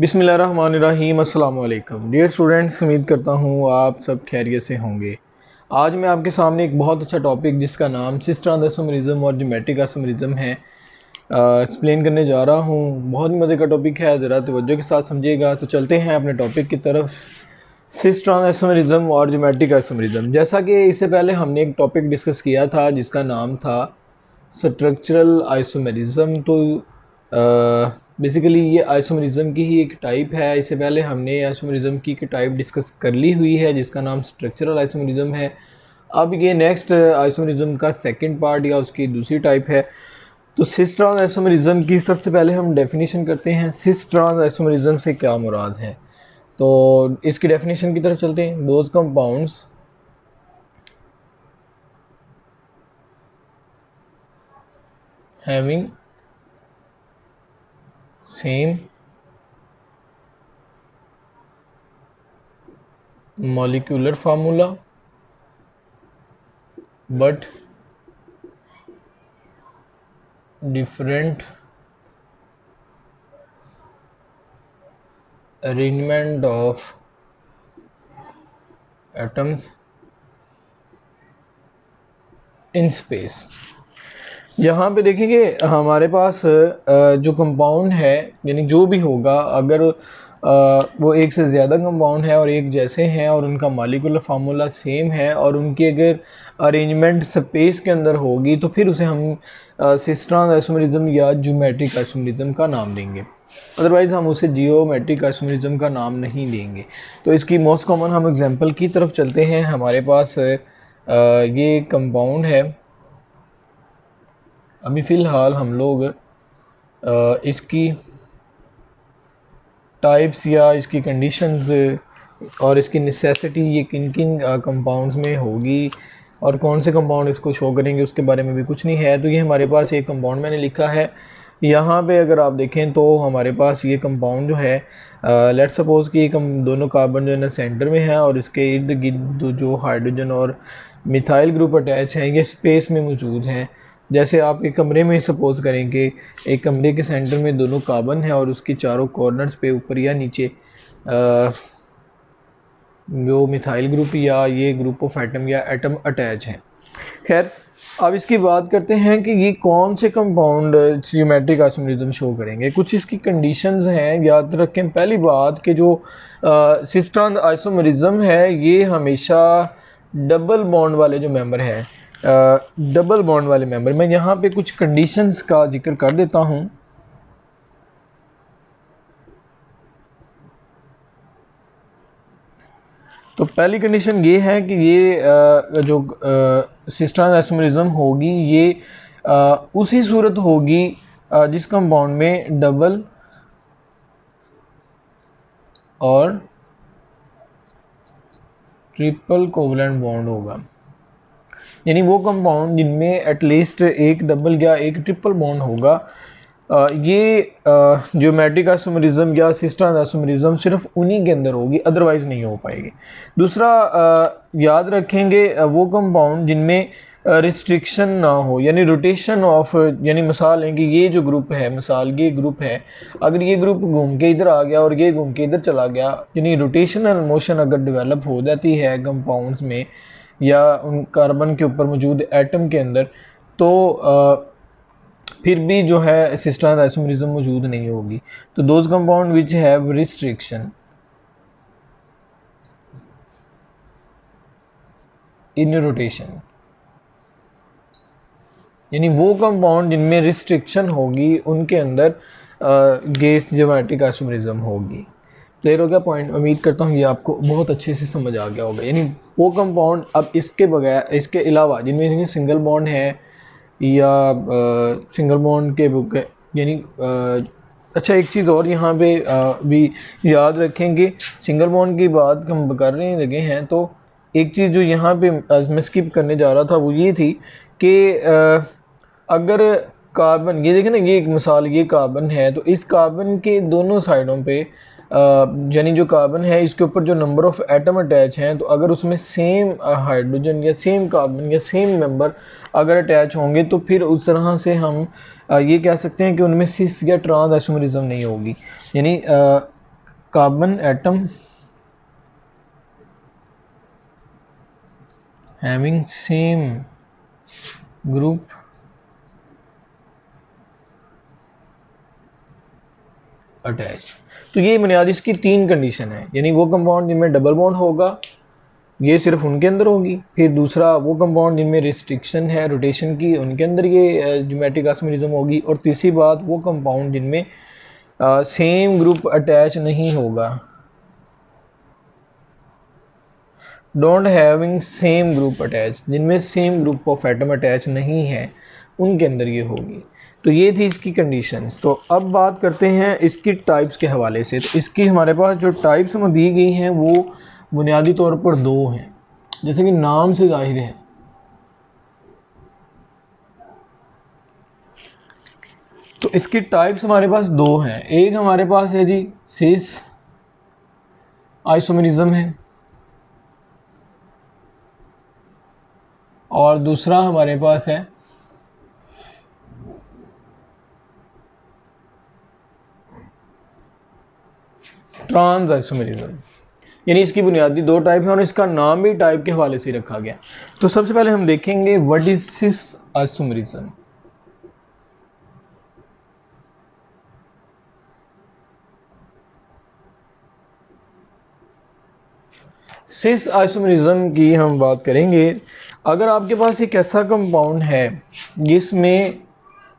बिस्मिल्लाहिर्रहमानिर्रहीम अस्सलाम वालेकुम डियर स्टूडेंट्स, उम्मीद करता हूँ आप सब खैरियत से होंगे। आज मैं आपके सामने एक बहुत अच्छा टॉपिक जिसका नाम सिस ट्रांसइसोमेरिज्म और ज्योमेट्रिक आइसोमेरिज्म है एक्सप्लेन करने जा रहा हूँ। बहुत ही मज़े का टॉपिक है, ज़रा तवज्जो के साथ समझिएगा। तो चलते हैं अपने टॉपिक की तरफ, सिस ट्रांसइसोमेरिज्म और ज्योमेट्रिक आइसोमेरिज्म। जैसा कि इससे पहले हमने एक टॉपिक डिस्कस किया था जिसका नाम था स्ट्रक्चरल आइसोमेरिज्म। तो बेसिकली ये आइसोमेरिज्म की ही एक टाइप है। इससे पहले हमने आइसोमेरिज्म की एक टाइप डिस्कस कर ली हुई है जिसका नाम स्ट्रक्चरल आइसोमेरिज्म है। अब ये नेक्स्ट आइसोमेरिज्म का सेकंड पार्ट या उसकी दूसरी टाइप है। तो सिस ट्रांस आइसोमेरिज्म की सबसे पहले हम डेफिनेशन करते हैं, सिस ट्रांस आइसोमेरिज्म से क्या मुराद है। तो इसकी डेफिनेशन की तरफ चलते हैं। Those compounds having same molecular formula but different arrangement of atoms in space। यहाँ पे देखेंगे हमारे पास जो कंपाउंड है, यानी जो भी होगा, अगर वो एक से ज़्यादा कंपाउंड है और एक जैसे हैं और उनका मॉलिक्यूलर फार्मूला सेम है और उनकी अगर अरेंजमेंट स्पेस के अंदर होगी तो फिर उसे हम सिस ट्रांस आइसोमेरिज्म या ज्योमेट्रिक आइसोमेरिज्म का नाम देंगे। अदरवाइज़ हम उसे जियोमेट्रिक आइसोमेरिज्म का नाम नहीं देंगे। तो इसकी मोस्ट कॉमन हम एग्जांपल की तरफ चलते हैं। हमारे पास ये कंपाउंड है। अभी फ़िलहाल हम लोग इसकी टाइप्स या इसकी कंडीशंस और इसकी नेसेसिटी ये किन किन कंपाउंड्स में होगी और कौन से कंपाउंड इसको शो करेंगे उसके बारे में भी कुछ नहीं है। तो ये हमारे पास एक कंपाउंड मैंने लिखा है यहाँ पे। अगर आप देखें तो हमारे पास ये कंपाउंड जो है, लेट सपोज़ कि एक हम दोनों कार्बन जो है ना सेंटर में है और इसके इर्द गिर्द जो हाइड्रोजन और मिथाइल ग्रुप अटैच हैं ये स्पेस में मौजूद हैं। जैसे आप एक कमरे में सपोज़ करेंगे, एक कमरे के सेंटर में दोनों कार्बन है और उसकी चारों कॉर्नर्स पे ऊपर या नीचे जो मिथाइल ग्रुप या ये ग्रुप ऑफ एटम या एटम अटैच हैं। खैर, अब इसकी बात करते हैं कि ये कौन से कंपाउंड ज्योमेट्रिक आइसोमेरिज्म शो करेंगे। कुछ इसकी कंडीशंस हैं, याद रखें। पहली बात कि जो सिस ट्रांस आइसोमेरिज्म है ये हमेशा डबल बॉन्ड वाले जो मेंबर हैं, डबल बॉन्ड वाले मेंबर, मैं यहाँ पे कुछ कंडीशंस का जिक्र कर देता हूँ। तो पहली कंडीशन ये है कि ये जो सिस ट्रांस आइसोमेरिज्म होगी ये उसी सूरत होगी जिस कंपाउंड में डबल और ट्रिपल कोवलेंट बॉन्ड होगा। यानी वो कंपाउंड जिनमें एटलीस्ट एक डबल या एक ट्रिपल बॉन्ड होगा, ये ज्योमेट्रिक आइसोमेरिज्म या सिस ट्रांस आइसोमेरिज्म सिर्फ उन्हीं के अंदर होगी, अदरवाइज़ नहीं हो पाएगी। दूसरा, याद रखेंगे वो कंपाउंड जिनमें रिस्ट्रिक्शन ना हो, यानी रोटेशन ऑफ, यानी मिसाल है कि ये जो ग्रुप है, मिसाल ये ग्रुप है, अगर ये ग्रुप घूम के इधर आ गया और ये घूम के इधर चला गया, यानी रोटेशनल मोशन अगर डेवलप हो जाती है कंपाउंड्स में या उन कार्बन के ऊपर मौजूद एटम के अंदर, तो फिर भी जो है सिस ट्रांस आइसोमेरिज्म मौजूद नहीं होगी। तो those compound which have restriction in rotation, यानी वो कंपाउंड जिनमें रिस्ट्रिक्शन होगी उनके अंदर गैस ज्योमेट्रिक आइसोमेरिज्म होगी। क्लियर हो गया पॉइंट? उम्मीद करता हूँ ये आपको बहुत अच्छे से समझ आ गया होगा। यानी वो कंपाउंड, अब इसके बगैर, इसके अलावा जिनमें सिंगल बॉन्ड है या सिंगल बॉन्ड के बुक, यानी अच्छा एक चीज़ और यहाँ पे भी याद रखेंगे, सिंगल बॉन्ड की बात हम कर रहे लगे हैं तो एक चीज़ जो यहाँ पे मैं स्किप करने जा रहा था वो ये थी कि अगर कार्बन, ये देखें ना, ये एक मिसाल, ये कार्बन है तो इस कार्बन के दोनों साइडों पे यानी जो कार्बन है इसके ऊपर जो नंबर ऑफ़ एटम अटैच हैं, तो अगर उसमें सेम हाइड्रोजन या सेम कार्बन या सेम मेंबर अगर अटैच होंगे तो फिर उस तरह से हम ये कह सकते हैं कि उनमें सिस या ट्रांस आइसोमेरिज्म नहीं होगी। यानी carbon atom having same group attached. तो ये बुनियादी इसकी 3 कंडीशन है, यानी वो कंपाउंड जिनमें डबल बॉन्ड होगा ये सिर्फ उनके अंदर होगी, फिर दूसरा वो कंपाउंड जिनमें रिस्ट्रिक्शन है रोटेशन की उनके अंदर ये ज्योमेट्रिक आइसोमेरिज्म होगी, और तीसरी बात वो कंपाउंड जिनमें सेम ग्रुप अटैच नहीं होगा, don't having same group attach, जिनमें same group of atom attach नहीं है उनके अंदर ये होगी। तो ये थी इसकी कंडीशंस। तो अब बात करते हैं इसकी टाइप्स के हवाले से। तो इसकी हमारे पास जो टाइप्स में दी गई हैं वो बुनियादी तौर पर 2 हैं, जैसे कि नाम से जाहिर है। तो इसकी टाइप्स हमारे पास 2 हैं। एक हमारे पास है जी सिस आइसोमेरिज्म है, और दूसरा हमारे पास है ट्रांस आइसोमेरिज्म। यानी इसकी बुनियादी 2 टाइप हैं और इसका नाम भी टाइप के हवाले से रखा गया। तो सबसे पहले हम देखेंगे what is cis isomerism. Cis isomerism की हम बात करेंगे। अगर आपके पास एक ऐसा कंपाउंड है जिसमें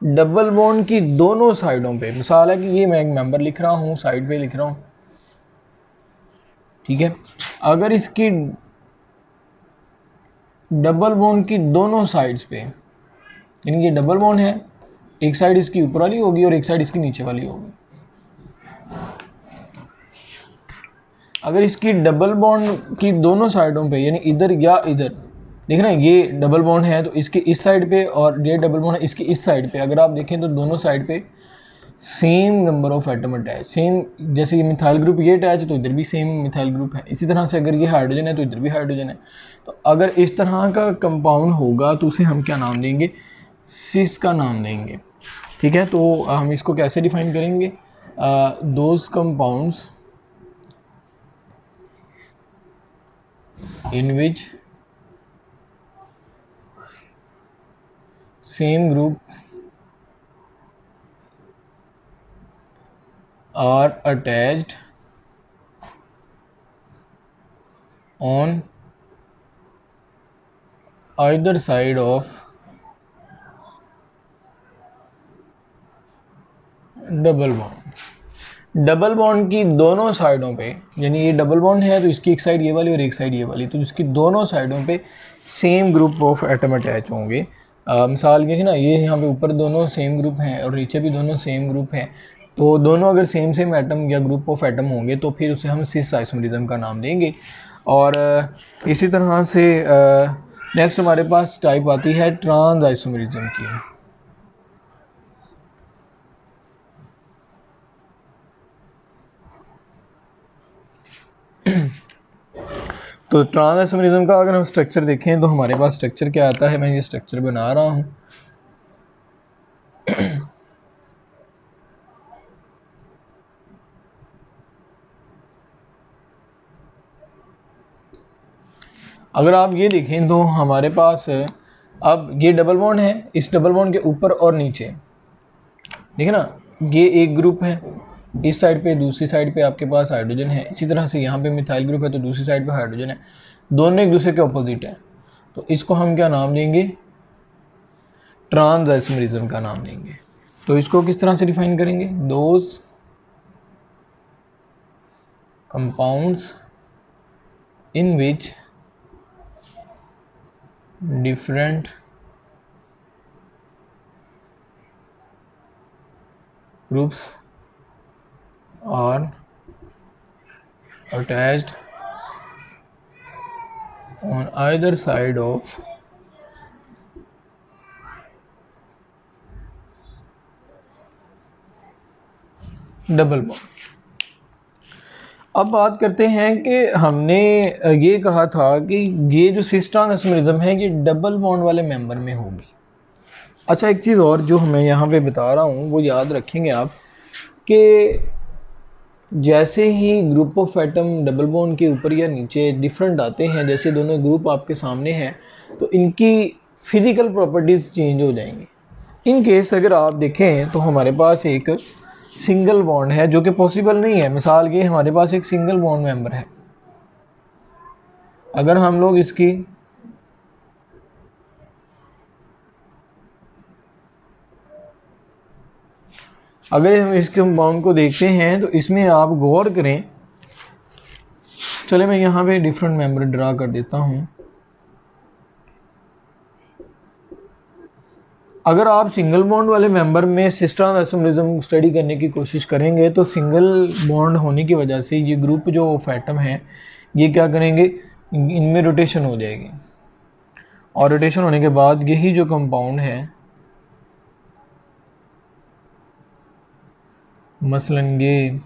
डबल बॉन्ड की दोनों साइडों पे, मिसाल है कि ये मैं एक मेंबर लिख रहा हूँ, साइड पे लिख रहा हूँ, ठीक है, अगर इसकी डबल बॉन्ड की दोनों साइड्स पे, यानी कि डबल बॉन्ड है, एक साइड इसकी ऊपर वाली होगी और एक साइड इसकी नीचे वाली होगी। अगर इसकी डबल बॉन्ड की दोनों साइडों पे, यानी इधर या इधर, देखना ये डबल बॉन्ड है तो इसके इस साइड पे, और ये डबल बॉन्ड है इसकी इस साइड पे, अगर आप देखें तो दोनों साइड पे same number of atom attach, same, जैसे ये मिथाइल ग्रुप ये अटैच है तो इधर भी सेम मिथाइल ग्रुप है, इसी तरह से अगर ये हाइड्रोजन है तो इधर भी हाइड्रोजन है। तो अगर इस तरह का कंपाउंड होगा तो उसे हम क्या नाम देंगे, सिस का नाम देंगे, ठीक है। तो हम इसको कैसे डिफाइन करेंगे, those compounds in which same group are attached on either side of double bond. Double bond की दोनों साइडों पे, यानी ये डबल बॉन्ड है तो इसकी एक साइड ये वाली और एक साइड ये वाली, तो इसकी दोनों साइडों पे same group of atom attach होंगे। मिसाल ये है ना, ये यहाँ पे ऊपर दोनों सेम ग्रुप हैं और नीचे भी दोनों सेम ग्रुप हैं, तो दोनों अगर सेम सेम एटम या ग्रुप ऑफ एटम होंगे तो फिर उसे हम सिस आइसोमेरिज्म का नाम देंगे। और इसी तरह से नेक्स्ट हमारे पास टाइप आती है ट्रांस आइसोमेरिज्म की। तो ट्रांस आइसोमेरिज्म का अगर हम स्ट्रक्चर देखें तो हमारे पास स्ट्रक्चर क्या आता है, मैं ये स्ट्रक्चर बना रहा हूँ। अगर आप ये देखें तो हमारे पास अब ये डबल बॉन्ड है, इस डबल बॉन्ड के ऊपर और नीचे देखिए ना, ये एक ग्रुप है, इस साइड पे दूसरी साइड पे आपके पास हाइड्रोजन है, इसी तरह से यहाँ पे मिथाइल ग्रुप है तो दूसरी साइड पे हाइड्रोजन है, दोनों एक दूसरे के ऑपोजिट है, तो इसको हम क्या नाम देंगे, ट्रांस आइसोमेरिज्म का नाम देंगे। तो इसको किस तरह से डिफाइन करेंगे, those compounds in which different groups are attached on either side of double bond. अब बात करते हैं कि हमने ये कहा था कि ये जो सिस ट्रांस आइसोमेरिज्म है ये डबल बॉन्ड वाले मेंबर में होगी। अच्छा, एक चीज़ और जो मैं यहाँ पे बता रहा हूँ वो याद रखेंगे आप कि जैसे ही group of atom double bond के ऊपर या नीचे डिफरेंट आते हैं, जैसे दोनों ग्रुप आपके सामने हैं, तो इनकी फिज़िकल प्रॉपर्टीज़ चेंज हो जाएंगी। इन केस अगर आप देखें तो हमारे पास एक सिंगल बॉन्ड है जो कि पॉसिबल नहीं है। मिसाल के हमारे पास एक सिंगल बॉन्ड मेंबर है, अगर हम लोग इसकी अगर हम इस कंपाउंड को देखते हैं तो इसमें आप गौर करें, चले मैं यहाँ पे डिफरेंट मेंबर ड्रा कर देता हूँ। अगर आप सिंगल बॉन्ड वाले मेंबर में सिस्टम आइसोमरिज्म स्टडी करने की कोशिश करेंगे तो सिंगल बॉन्ड होने की वजह से ये ग्रुप जो ऑफ एटम है ये क्या करेंगे, इनमें रोटेशन हो जाएगी, और रोटेशन होने के बाद यही जो कंपाउंड है, मसलन ये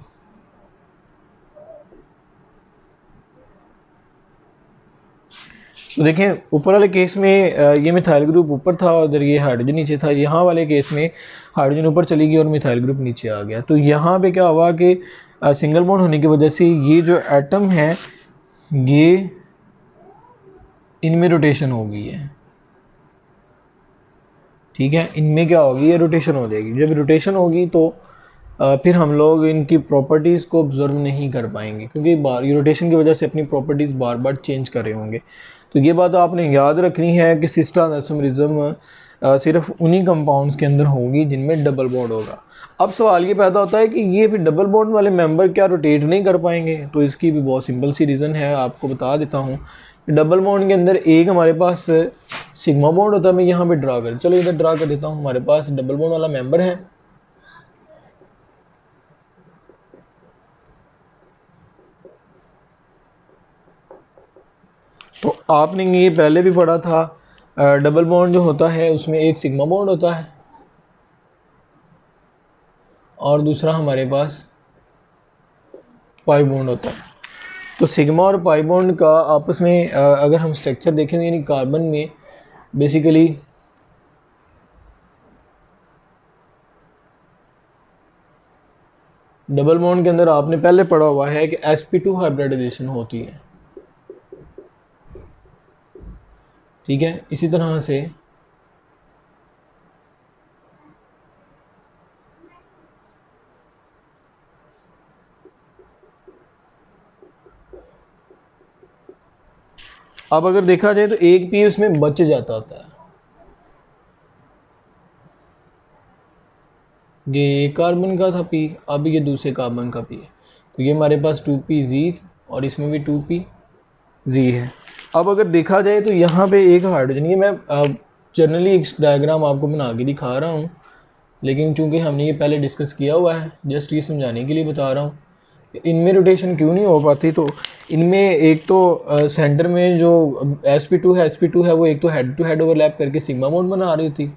तो देखें ऊपर वाले केस में ये मिथाइल ग्रुप ऊपर था और इधर ये हाइड्रोजन नीचे था। यहाँ वाले केस में हाइड्रोजन ऊपर चली गई और मिथाइल ग्रुप नीचे आ गया। तो यहाँ पे क्या हुआ कि सिंगल बॉन्ड होने की वजह से ये जो एटम है ये इनमें रोटेशन हो गई है, ठीक है, इनमें क्या होगी, ये रोटेशन हो जाएगी। जब रोटेशन होगी तो फिर हम लोग इनकी प्रॉपर्टीज़ को ऑब्जर्व नहीं कर पाएंगे, क्योंकि ये रोटेशन की वजह से अपनी प्रॉपर्टीज़ बार बार चेंज कर रहे होंगे। तो ये बात आपने याद रखनी है कि सिस्टम आइसोमरिज्म सिर्फ उन्हीं कंपाउंड्स के अंदर होगी जिनमें डबल बॉन्ड होगा। अब सवाल ये पैदा होता है कि ये फिर डबल बॉन्ड वाले मेंबर क्या रोटेट नहीं कर पाएंगे? तो इसकी भी बहुत सिंपल सी रीज़न है, आपको बता देता हूँ। डबल बॉन्ड के अंदर एक हमारे पास सिग्मा बॉन्ड होता है, मैं यहाँ पे ड्रा कर, चलो इधर ड्रा कर देता हूँ। हमारे पास डबल बॉन्ड वाला मेंबर है, तो आपने ये पहले भी पढ़ा था, डबल बॉन्ड जो होता है उसमें एक सिग्मा बॉन्ड होता है और दूसरा हमारे पास पाई बॉन्ड होता है। तो सिग्मा और पाई बॉन्ड का आपस में अगर हम स्ट्रक्चर देखेंगे, यानी कार्बन में बेसिकली डबल बॉन्ड के अंदर आपने पहले पढ़ा हुआ है कि sp2 हाइब्रिडाइजेशन होती है, ठीक है। इसी तरह से अब अगर देखा जाए तो एक पी उसमें बच जाता था, ये कार्बन का था पी, अब ये दूसरे कार्बन का पी है, तो ये हमारे पास 2pz और इसमें भी 2pz है। अब अगर देखा जाए तो यहाँ पे एक हाइड्रोजन, ये मैं जनरली एक डायग्राम आपको बना के दिखा रहा हूँ, लेकिन चूंकि हमने ये पहले डिस्कस किया हुआ है, जस्ट ये समझाने के लिए बता रहा हूँ। इनमें रोटेशन क्यों नहीं हो पाती, तो इनमें एक तो सेंटर में जो sp2 है वो एक तो हेड टू हेड ओवरलैप करके सिग्मा बॉन्ड बना रही थी,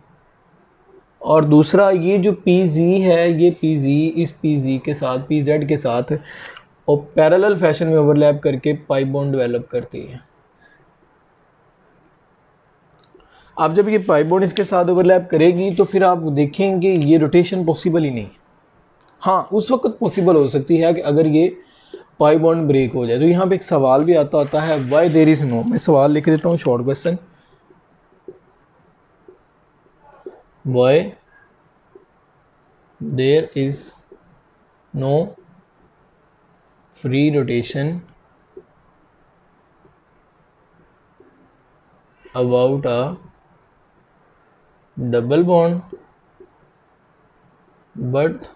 और दूसरा ये जो pz है, ये pz इस pz के साथ pz के साथ और पैरेलल फैशन में ओवरलैप करके पाई बॉन्ड डेवलप करती है। अब जब ये पाई बॉन्ड इसके साथ ओवरलैप करेगी तो फिर आप देखेंगे ये रोटेशन पॉसिबल ही नहीं। हाँ, उस वक्त पॉसिबल हो सकती है कि अगर ये पाई बॉन्ड ब्रेक हो जाए। तो यहाँ पे एक सवाल भी आता होता है, वाई देयर इज़ नो, मैं सवाल लिख देता हूँ, short question, why there is no free rotation about a double bond but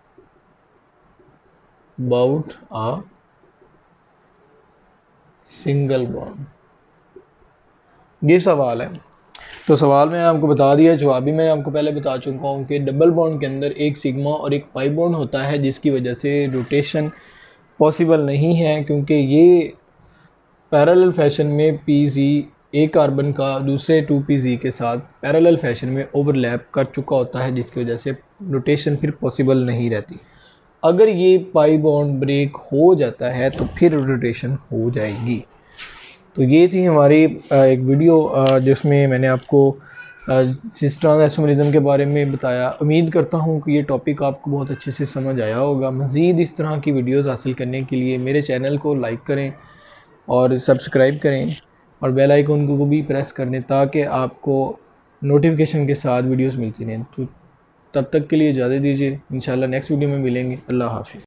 about a single bond। ये सवाल है। तो सवाल मैंने आपको बता दिया, जवाब भी मैंने आपको पहले बता चुका हूँ कि डबल बॉन्ड के अंदर एक सिग्मा और एक पाई बॉन्ड होता है, जिसकी वजह से रोटेशन पॉसिबल नहीं है, क्योंकि ये पैरेलल फैशन में pz एक कार्बन का दूसरे 2pz के साथ पैरेलल फैशन में ओवरलैप कर चुका होता है, जिसकी वजह से रोटेशन फिर पॉसिबल नहीं रहती। अगर ये पाई बॉन्ड ब्रेक हो जाता है तो फिर रोटेशन हो जाएगी। तो ये थी हमारी एक वीडियो जिसमें मैंने आपको सिस्टर्स आइसोमेरिज्म के बारे में बताया। उम्मीद करता हूँ कि ये टॉपिक आपको बहुत अच्छे से समझ आया होगा। मज़ीद इस तरह की वीडियोस हासिल करने के लिए मेरे चैनल को लाइक करें और सब्सक्राइब करें और बेल आइकन को भी प्रेस कर दें ताकि आपको नोटिफिकेशन के साथ वीडियोस मिलती रहें। तो तब तक के लिए इजाज़त दीजिए, इंशाल्लाह नेक्स्ट वीडियो में मिलेंगे। अल्लाह हाफ़िज़।